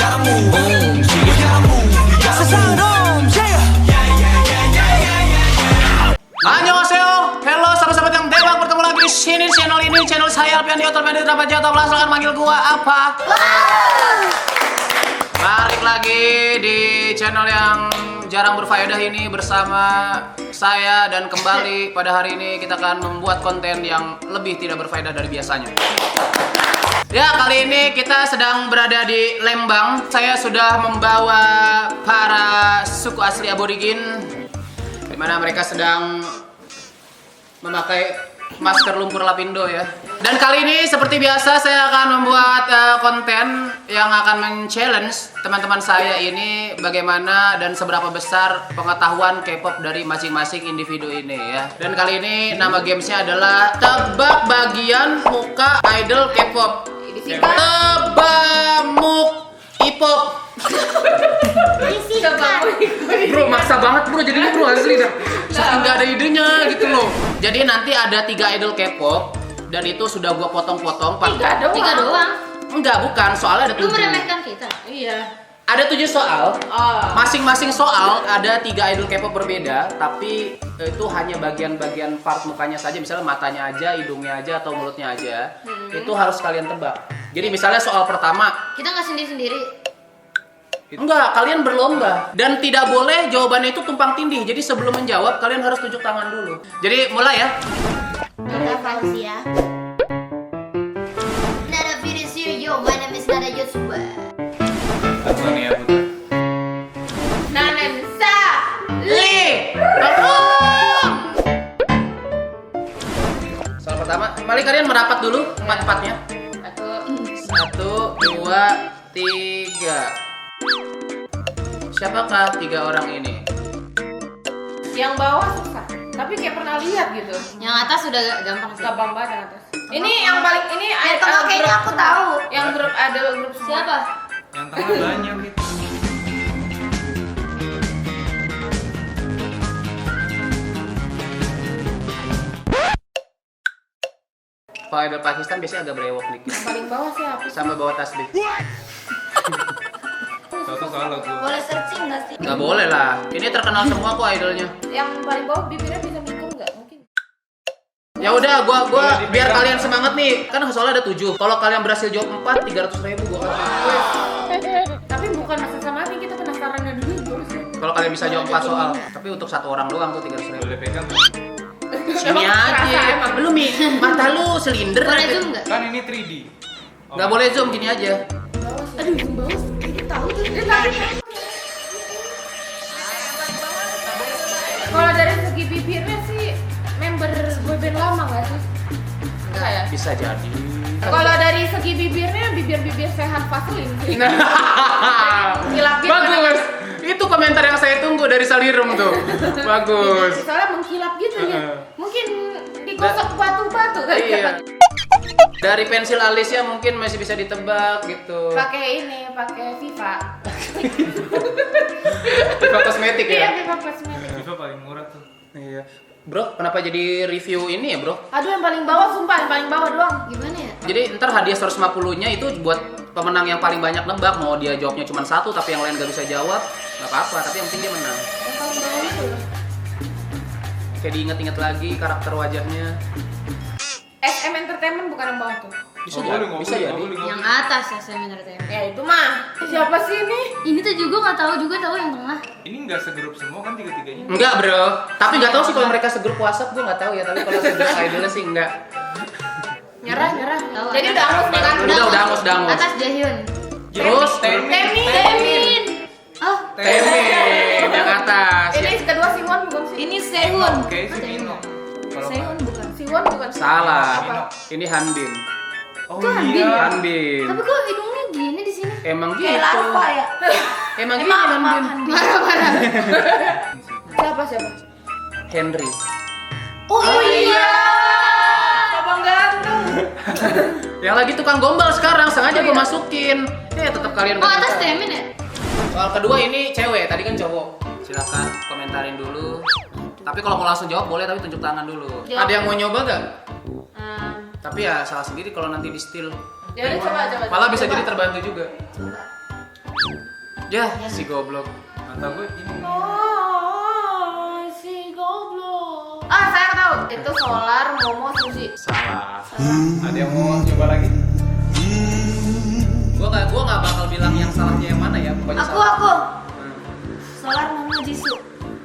gotta move. Boom, you gotta move. You gotta move. Annyeonghaseyo, hello sahabat-sahabat yang dewa, bertemu lagi di sini channel ini, channel saya Alpian di Hotel Bandit Rapat Jatuh. Silahkan manggil gua apa? Balik lagi di channel yang jarang berfaedah ini bersama saya, dan kembali pada hari ini kita akan membuat konten yang lebih tidak berfaedah dari biasanya. Ya, kali ini kita sedang berada di Lembang. Saya sudah membawa para suku asli aborigin, di mana mereka sedang memakai masker lumpur lapindo ya. Dan kali ini seperti biasa saya akan membuat konten yang akan men-challenge teman-teman saya ini bagaimana dan seberapa besar pengetahuan K-pop dari masing-masing individu ini ya. Dan kali ini nama gamesnya adalah tebak bagian muka idol K-pop. Tebamuk Ipop. Bro, maksa banget bro, jadinya bro asli dah. Saking gak ada idenya gitu loh. Jadi nanti ada 3 idol K-pop dan itu sudah gua potong-potong. 3 doang? Enggak, bukan. Soalnya ada 7. Lu meremehkan kita? Iya. Ada 7 soal. Masing-masing soal ada 3 idol K-pop berbeda, tapi itu hanya bagian-bagian part mukanya saja. Misalnya matanya aja, hidungnya aja, atau mulutnya aja. Itu harus kalian tebak. Jadi misalnya soal pertama, kita nggak sendiri-sendiri. enggak, kalian berlomba. Dan tidak boleh jawabannya itu tumpang tindih. Jadi sebelum menjawab, kalian harus tunjuk tangan dulu. Jadi mulai ya. Kita Valencia. Nada Vinicius, my name is Nada Joshua. Nanensa Li. Soal pertama, mari kalian merapat dulu empat-empatnya. 1, 2, 3. Siapakah 3 orang ini? Yang bawah susah, tapi kayak pernah lihat gitu. Yang atas sudah gampang sih. Gampang banget yang atas. Ini yang paling ini Yang tengah kayaknya aku tahu. Yang grup ada grup Siapa? Yang tengah banyak gitu. Kalau idol Pakistan biasanya agak brewok dikit. Yang paling bawah siapa? Sama bawa tasbih. Satu salah tuh. Boleh searching nggak sih? Nggak boleh lah. Ini terkenal semua kok idolnya. Yang paling bawah bibirnya bisa mikul nggak? Mungkin. Ya udah, gua biar kalian semangat nih. Kan soalnya ada 7. Kalau kalian berhasil jawab 4, 300.000 gua kasih. Tapi bukan masa sama nih, kita penasarannya dulu baru sih. Kalau kalian bisa jawab 4 soal, tapi untuk 1 orang doang tuh 300.000. Boleh pegang? Ini aja. Belum nih. Mata lu silinder. Boleh zoom nggak? Kan ini 3D. Nggak boleh zoom, gini aja. Aduh, yang bawah ini tahu tuh. Dia tahu. Kalau dari segi bibirnya sih member boyband lama nggak sih? Enggak ya? Bisa jadi. Kalau dari segi bibirnya bibir-bibir sehat Vaseline sih. Kilap gitu. Bagus. Itu komentar yang saya tunggu dari Salirum tuh. Bagus. Soalnya mengkilap gitu ya. Mungkin digosok batu-batu kali Iya. ya. Dari pensil alisnya mungkin masih bisa ditebak gitu. Pakai ini, pakai Viva. Viva kosmetik Iya, ya. Viva kosmetik. Viva paling murah tuh. Iya. Bro, kenapa jadi review ini ya, Bro? Aduh, yang paling bawah sumpah, yang paling bawah doang. Gimana ya? Jadi ntar hadiah 150-nya itu buat pemenang yang paling banyak nebak. Mau dia jawabnya cuma 1 tapi yang lain gak bisa jawab, nggak apa-apa, tapi yang penting dia menang. Yang paling bawah itu. Kayak diinget-inget lagi karakter wajahnya. SM Entertainment bukan yang bawah tuh. Bisa jadi, bisa jadi. Yang atas ya saya entertainment. Ya itu mah. Siapa sih ini? Ini tuh juga nggak tahu juga tahu yang tengah. Ini nggak segrup semua kan tiga-tiganya? Enggak, Bro. Tapi nggak tahu sih kalau mereka segrup WhatsApp, gue nggak tahu ya. Tapi kalau segrup idolnya sih enggak. Nyerah. Tahu, Jadi atas. udah angus nih kan? Udah angus. Atas Jaehyun. Terus Temin. Oh, Temin yang atas. Ini kedua Siwon bukan sih? ini Sehun. Oke, si Mino. Kalau Sehun nggak- bukan. Siwon bukan. Salah. Apa? Ini Hanbin. Oh Itu Hanbin iya. ya? Hanbin. Tapi kok hidungnya gini di sini? Emang gitu. Kayak larva ya. Emang gitu Hanbin. Marah-marah. Siapa? Henry. Oh iya. Abang ganteng. Yang lagi tukang gombal sekarang, sengaja gue masukin. Tetap kalian Oh, nggak atas bisa. Temin ya? Soal kedua ini cewek, tadi kan cowok. Silakan komentarin dulu. Tapi kalau mau langsung jawab boleh, tapi tunjuk tangan dulu. Jawab. Ada yang mau nyoba gak? Hmm, Tapi ya salah sendiri kalau nanti di steal. Ya udah coba. Malah bisa jadi terbantu juga. Ya, si goblok. Mata gue ini. Oh, si goblok. Ah, saya tahu. Itu Solar, Momo, Suzy. Salah. Ada yang mau coba lagi? Gua nggak bakal bilang yang salahnya yang mana ya. Pokoknya Aku, salah. aku. Hmm. Solar Momo Jisoo.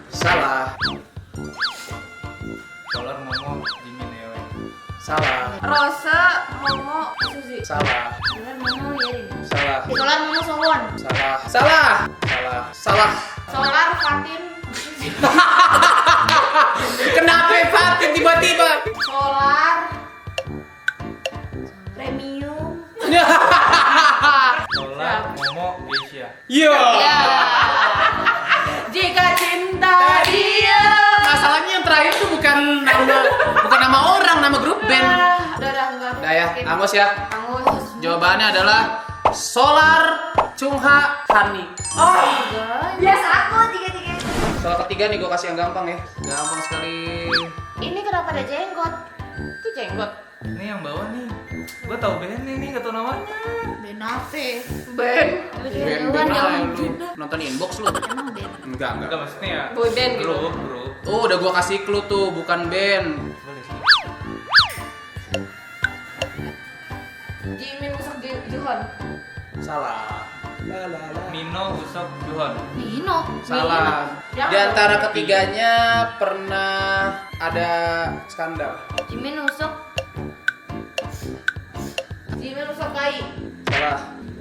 Salah. Solar Momo Jimin ya. Salah. Rose, Momo, Suzy. Salah. Solar Momo Yerin. Salah. Solar Momo Sowon. Salah. Salah. Salah. Salah. Solar, Fatin. Kenapa Fatin tiba-tiba? Solar. Premium. Solar Momo Asia. Yo. Ya. Jika cinta dia. Masalahnya yang terakhir tuh bukan nama orang, nama grup band. Udah enggak. Udah ya, Angus ya. Angus. Jawabannya adalah Solar Chungha Hani. Oh, enggak. Biasa aku tiga-tiga. Soal ketiga nih gue kasih yang gampang ya. Gampang sekali. Ini kenapa ada jenggot? Itu jenggot. Ini yang bawah nih. Gue tahu band ini, gak tau namanya. Benafe. Ben. Band lu. Nonton inbox lu. Emang band. Enggak. Enggak maksudnya ya. Boy band gitu. Grup. Oh, udah gua kasih clue tuh, bukan band. Boleh sih. Jimin Usok Juhon. Salah. Mino, Usok, Juhon. Nino. Salah. Jangan. Di antara ketiganya pernah ada skandal. Jimin Usok. Jimin Usok Kai. Salah.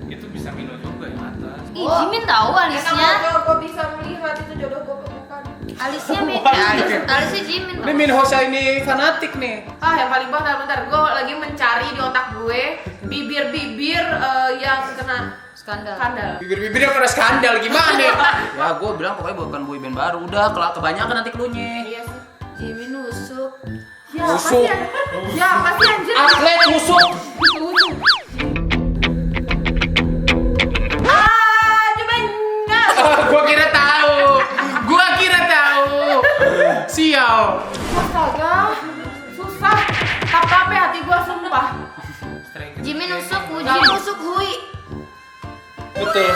Itu bisa Mino juga yang atas. Ih, Jimin tahu alisnya. Karena gue bisa melihat itu jodoh gue bukan. Alisnya beda. Alisnya Jimin. Ini Min Hosa ini fanatik nih. Ah, yang paling bawah bentar. Gue lagi mencari di otak gue bibir-bibir yang kena Skandal. skandal. Bibir-bibir yang pernah skandal gimana? Ya, gua bilang pokoknya bukan boy band baru. Udah, kebanyakan nanti clue-nya. Iya sih. Jimin Usok. Ya, Usuk. pasti ya, pasti anjir. Atlet musuk. Usuk. Ah, coba enggak. Gua kira tahu. Sial. Astaga. Susah. Tap-tape hati gue sumpah. Striker. Jimin Usok. Jimin Usok Hui. Betul.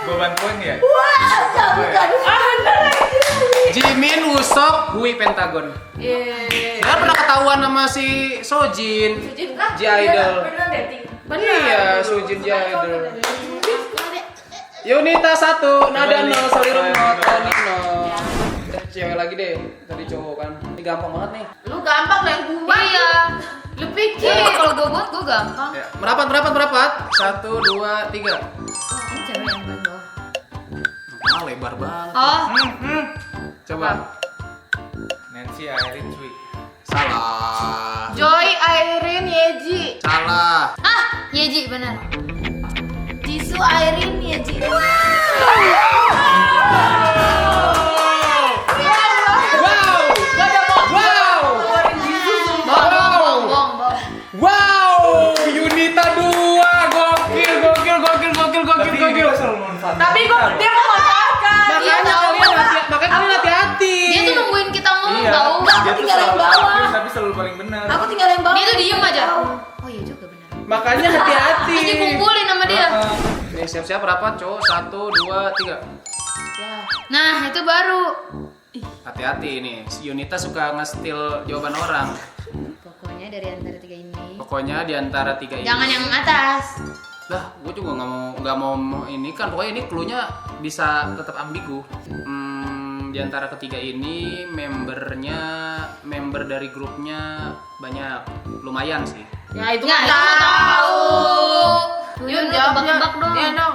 Gue bantuin ya. Ah, bener lagi. Jimin Usok Hui Pentagon. Iya. Saya pernah ketahuan sama si Sojin. Sujin lah. J-Idol. Bener dating. Iya, Sujin J-Idol. Yunita 1, Nada 0, Soliro 0, Tony 0. Cewek lagi deh, tadi cowok kan. Ini gampang banget nih. Lu gampang lah yang gua. Iya. Lu pikir. Kalau gue buat gue gampang. Ya, merapat. 1, 2, 3. Ini cewek yang paling bawah. Ah, lebar banget. Oh. Coba. Nancy, Irene, Cui. Salah. Joy, Irene, Yeji. Salah. Ah, Yeji benar. Jisoo, Irene, Yeji. Wow, Yunita 2, gokil. Tapi gue selalu manfaat. Tapi kok dia memanfaatkan. Iya, Makanya kalian hati-hati. Dia tuh nungguin kita ngomong Iya, tahu. dia tuh tinggal yang selalu bawah. aktif, tapi selalu paling benar. Aku tinggal yang bawah. Dia tuh diem aja. Oh iya juga benar. Makanya hati-hati. Terus dikumpulin sama dia. Nih, siap-siap rapat, cowok. 1, 2, 3. Ya. Nah, itu baru. Hati-hati nih. Si Yunita suka nge-steal jawaban orang. Pokoknya dari antara tiga ini. Pokoknya di antara 3 ini. Jangan yang atas. Lah, gue juga nggak mau ini kan. Pokoknya ini clue-nya bisa tetap ambigu. Di antara ketiga ini member dari grupnya banyak, lumayan sih. Ya itu Ya, kan itu mah tahu. Yun, Yun, jawab tebak-tebak dong. Ya dong.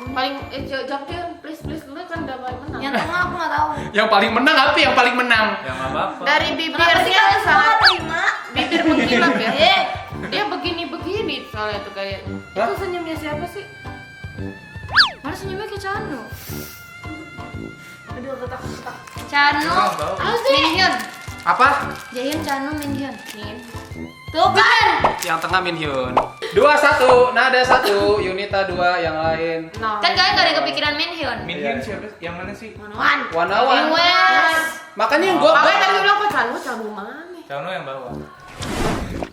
Paling jawab dia, please lu kan udah paling menang. Yang tengah aku nggak tahu. Yang paling menang apa? Yang paling menang? Ya nggak apa-apa. Dari bibirnya sangat terima? bibir mengkilap ya. Eh, Dia begini soalnya tuh kayak. Hah? Itu senyumnya siapa sih? mana senyumnya kayak Chanu? Aduh, retak. Chanu, Bawah, bawah. Minhyun. Apa? Jaehyun, Chanu, Minhyun. Nih. Tuh kan? Yang tengah Minhyun. 2-1, Nada 1, Yunita 2, yang lain. No. Kan kalian gak ada kepikiran Minhyun. Minhyun siapa? Yang mana sih? Manoan. Wanawan. Wes. Makanya yang gue Makanya tadi bilang kok Canu mana? Cano yang bawah.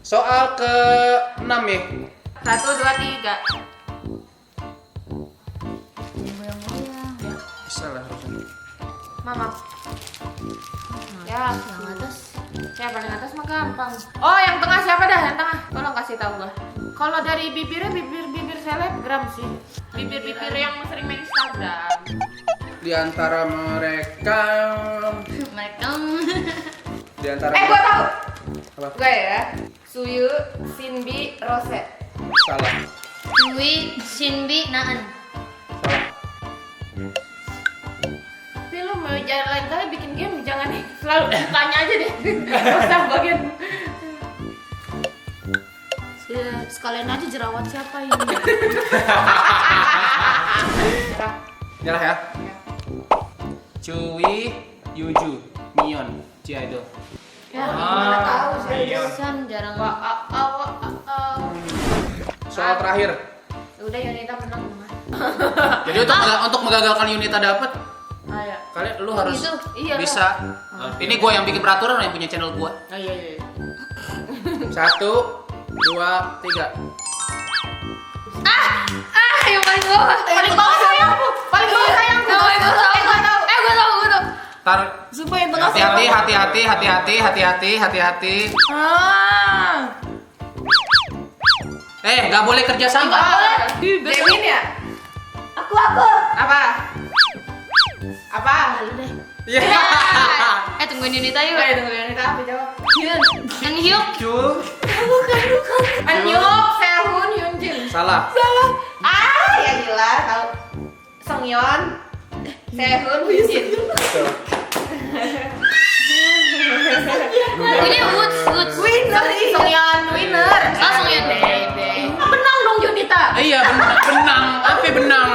soal ke-6 ya. 1, 2, 3. Goyang-goyang. Bisa lah harusnya. Mama. Ya, Yang atas. yang paling atas mah gampang. Oh, yang tengah siapa dah? Yang tengah. Tolong kasih tahu gua. Kalau dari bibirnya bibir selebgram sih. Bibir yang sering main Instagram. Di antara mereka Mereka. di antara Gua tahu. Apa? Gua ya. Suyu, Sinbi, Rose. Salah. Dwi, Shinbi, Naan. Salah. Tapi lu mau jalan lain kali bikin game jangan nih selalu tanya aja deh. Gak usah bagian. Sekalian aja jerawat siapa ini? Nyerah ya. Cui, Yuju, Mion, Cia itu. Ya, gimana tahu sih. San jarang. Soal terakhir. Udah Yunita menang. Jadi untuk menggagalkan Yunita dapat, Ayo. kalian lu harus Gitu? Iya, bisa. Ini gua yang bikin peraturan, yang punya channel gua. Oh iya. 1, 2, 3. Yang paling bawah. Paling bawah sayangku. Paling bawah sayangku. Gua tahu. Gue tau. Tar, Sumpah yang tengah hati-hati. Nggak boleh kerja sama. Dewin ya? Aku. Apa? Lalu deh. Iya. Tungguin Yunita yuk. Ayo tunggu Yunita apa jawab? Yun. Yang Hyuk. Anyuk, Sehun, Hyunjin. Salah. Ya gila, tahu. Songyeon, Sehun, Hyunjin. Ini Woods. Winner, Songyeon winner. Langsung ya deh. Menang dong Yunita. Iya, benang. Apa benang?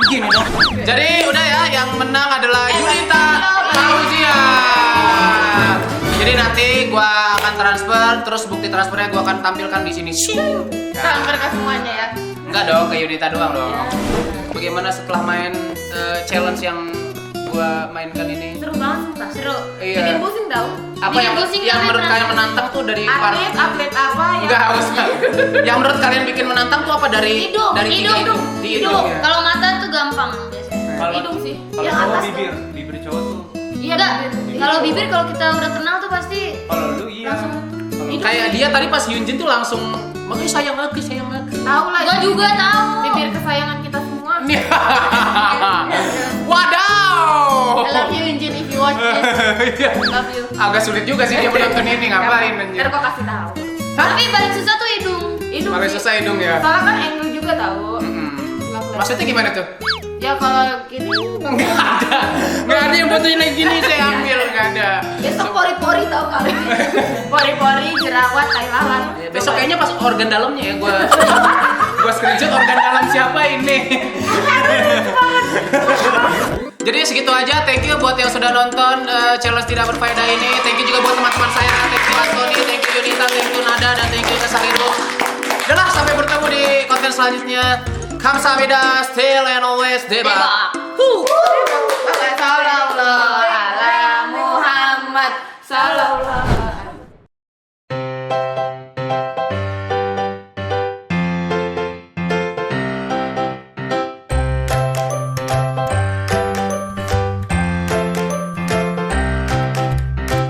Gini dong. Jadi udah ya, yang menang adalah Yunita Fauzia. Jadi nanti gua akan transfer, terus bukti transfernya gua akan tampilkan di sini. Transfer ke semuanya ya. Enggak dong, ke Yunita doang dong. Bagaimana setelah main challenge yang gua mainkan ini? Seru banget sumpah. Seru. Iya. Bikin pusing tau. Apa Bikin yang pusing yang kalian menurut kalian rasanya. menantang tuh dari Atlet apa ya? Enggak usah. Yang menurut kalian bikin menantang tuh apa dari Hidung. dari tiga Hidung. Di hidung ya. Kalau mata tuh gampang biasanya. Kalau Hidung sih. Kalau Yang cowok atas bibir, bibir cowok tuh. Iya Enggak. bibir. Kalau bibir kalau kita udah kenal tuh pasti Kalau lu iya. langsung. Kalau Kayak dia tadi pas Yunjin tuh langsung makanya sayang lagi. Tahu lah. Gua juga tahu. Bibir kesayangan kita semua. Wadaw. I love you Yunjin if you watch this. Iya. Love you. Agak sulit juga sih dia menonton ini, ngapain Ntar anjir. gua kasih tahu. Tapi paling susah tuh hidung. Hidung Paling sih. susah hidung ya. Soalnya kan angle juga tahu. Love. Maksudnya gimana tuh? Ya kalau gini Nggak ada yang butuhin lagi gini saya ambil, nggak ada. besok pori-pori tau kali. Pori-pori, jerawat, tai lalat. Besok kayaknya pas organ dalamnya ya gua screenshot organ dalam siapa ini. Jadi segitu aja. Thank you buat yang sudah nonton challenge tidak berfaedah ini. Thank you juga buat teman-teman saya. Thank you Antoni, thank you Yunita, thank you Nada, dan thank you Kesahiru. Udah sampai bertemu di konten selanjutnya. Kamsahamnida, still and always deba. Sallallahu ala Muhammad sallallahu